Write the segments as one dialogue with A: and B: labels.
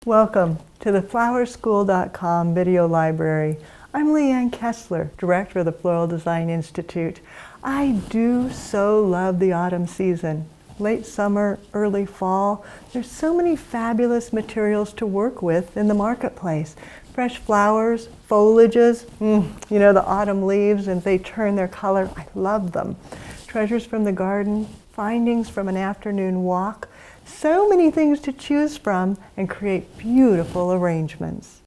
A: Welcome to the flowerschool.com video library. I'm Leanne Kessler, Director of the Floral Design Institute. I do so love the autumn season. Late summer, early fall, there's so many fabulous materials to work with in the marketplace. Fresh flowers, foliages, the autumn leaves, and they turn their color. I love them. Treasures from the garden, findings from an afternoon walk. So many things to choose from and create beautiful arrangements.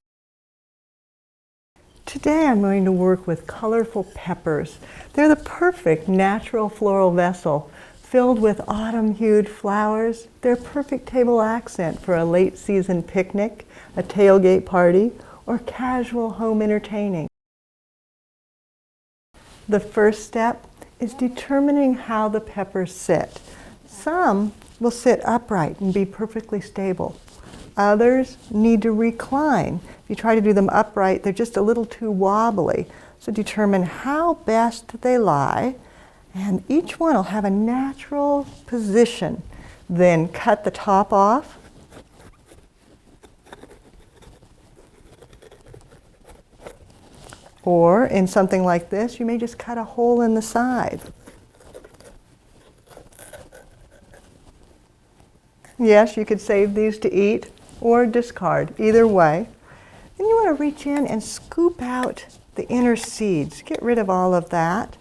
A: Today I'm going to work with colorful peppers. They're the perfect natural floral vessel filled with autumn-hued flowers. They're a perfect table accent for a late season picnic, a tailgate party, or casual home entertaining. The first step is determining how the peppers sit. Some will sit upright and be perfectly stable. Others need to recline. If you try to do them upright, they're just a little too wobbly. So determine how best they lie, and each one will have a natural position. Then cut the top off. Or in something like this, you may just cut a hole in the side. Yes, you could save these to eat or discard, either way. Then you want to reach in and scoop out the inner seeds. Get rid of all of that.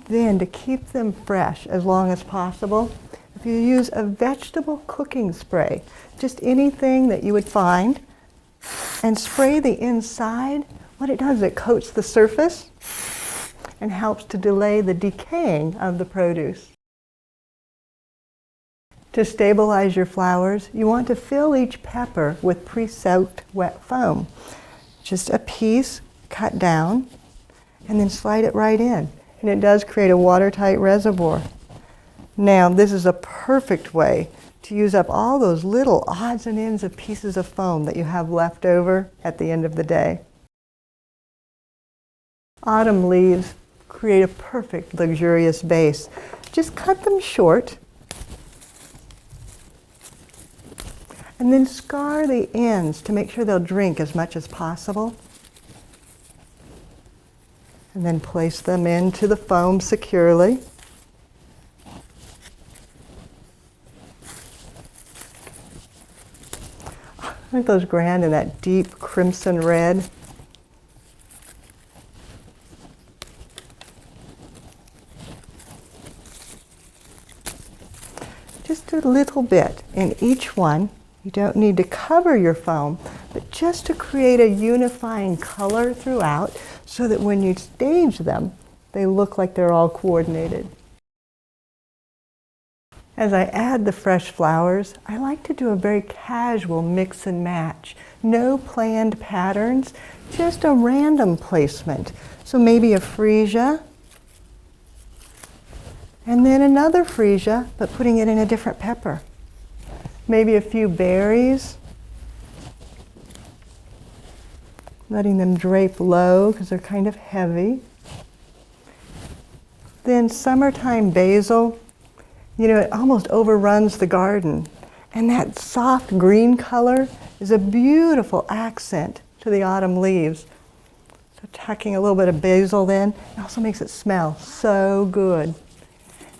A: Then, to keep them fresh as long as possible, if you use a vegetable cooking spray, just anything that you would find, and spray the inside, what it does is it coats the surface and helps to delay the decaying of the produce. To stabilize your flowers, you want to fill each pepper with pre-soaked wet foam. Just a piece cut down and then slide it right in. And it does create a watertight reservoir. Now, this is a perfect way to use up all those little odds and ends of pieces of foam that you have left over at the end of the day. Autumn leaves create a perfect luxurious base. Just cut them short and then scar the ends to make sure they'll drink as much as possible. And then place them into the foam securely. Aren't those grand in that deep crimson red? Just a little bit in each one. You don't need to cover your foam, but just to create a unifying color throughout so that when you stage them, they look like they're all coordinated. As I add the fresh flowers, I like to do a very casual mix and match. No planned patterns, just a random placement. So maybe a freesia, and then another freesia, but putting it in a different pepper. Maybe a few berries, letting them drape low because they're kind of heavy. Then summertime basil. It almost overruns the garden. And that soft green color is a beautiful accent to the autumn leaves. So tucking a little bit of basil in, it also makes it smell so good.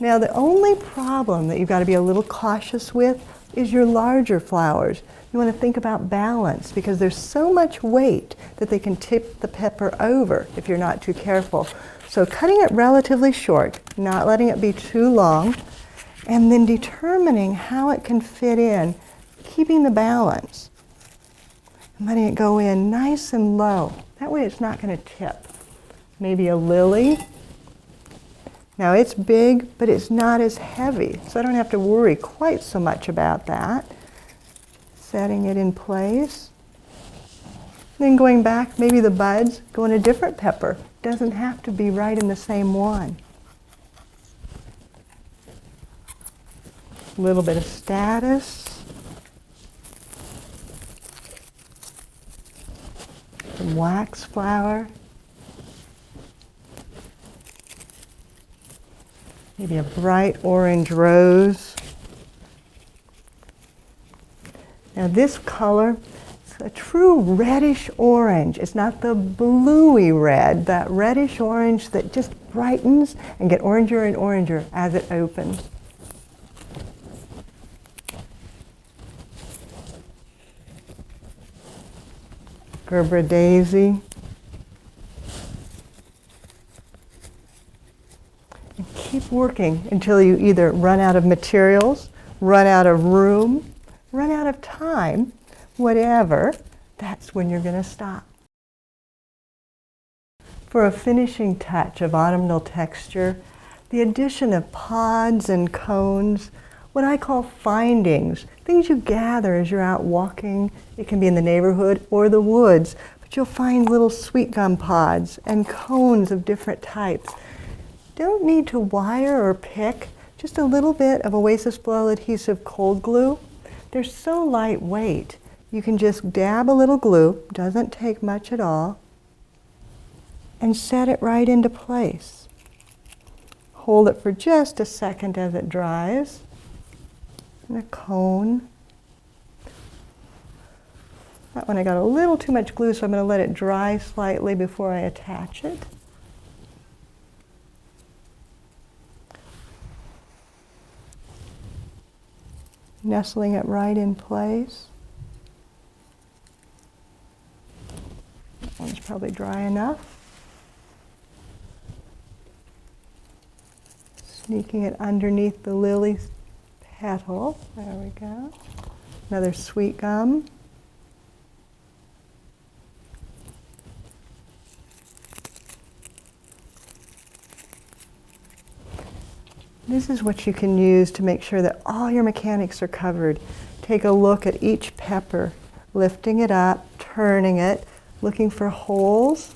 A: Now, the only problem that you've got to be a little cautious with is your larger flowers. You want to think about balance because there's so much weight that they can tip the pepper over if you're not too careful. So cutting it relatively short, not letting it be too long, and then determining how it can fit in, keeping the balance, and letting it go in nice and low. That way it's not going to tip. Maybe a lily. Now it's big, but it's not as heavy, so I don't have to worry quite so much about that. Setting it in place. Then going back, maybe the buds go in a different pepper. Doesn't have to be right in the same one. A little bit of status. some wax flower. Maybe a bright orange rose. Now this color, it's a true reddish orange. It's not the bluey red, that reddish orange that just brightens and gets oranger and oranger as it opens. Gerbera daisy. And keep working until you either run out of materials, run out of room, run out of time, whatever, that's when you're going to stop. For a finishing touch of autumnal texture, the addition of pods and cones, what I call findings, things you gather as you're out walking. It can be in the neighborhood or the woods, but you'll find little sweet gum pods and cones of different types. Don't need to wire or pick, just a little bit of Oasis Floral adhesive cold glue. They're so lightweight. You can just dab a little glue, doesn't take much at all, and set it right into place. Hold it for just a second as it dries. And a cone. That one I got a little too much glue, so I'm going to let it dry slightly before I attach it. Nestling it right in place. That one's probably dry enough. Sneaking it underneath the lily petal. There we go. Another sweet gum. This is what you can use to make sure that all your mechanics are covered. Take a look at each pepper, lifting it up, turning it, looking for holes,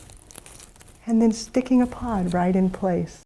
A: and then sticking a pod right in place.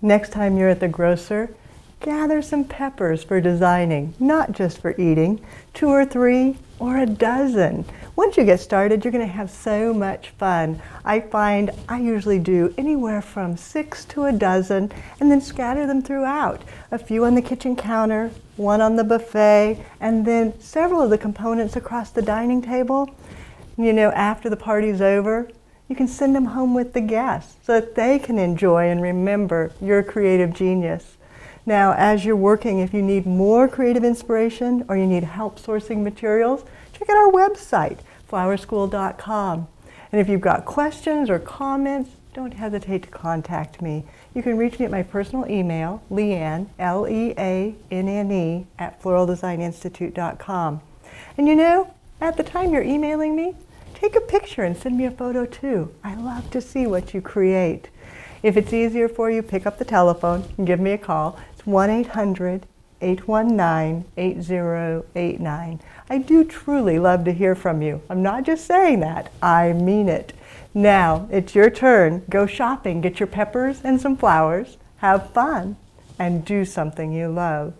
A: Next time you're at the grocer, gather some peppers for designing, not just for eating, 2 or 3 or a dozen. Once you get started, you're going to have so much fun. I find I usually do anywhere from 6 to a dozen and then scatter them throughout. A few on the kitchen counter, 1 on the buffet, and then several of the components across the dining table. You know, after the party's over, you can send them home with the guests so that they can enjoy and remember your creative genius. Now, as you're working, if you need more creative inspiration or you need help sourcing materials, check out our website, flowerschool.com. And if you've got questions or comments, don't hesitate to contact me. You can reach me at my personal email, Leanne, Leanne, at floraldesigninstitute.com. And you know, at the time you're emailing me, take a picture and send me a photo too. I love to see what you create. If it's easier for you, pick up the telephone and give me a call. It's 1-800-819-8089. I do truly love to hear from you. I'm not just saying that, I mean it. Now, it's your turn. Go shopping, get your peppers and some flowers, have fun, and do something you love.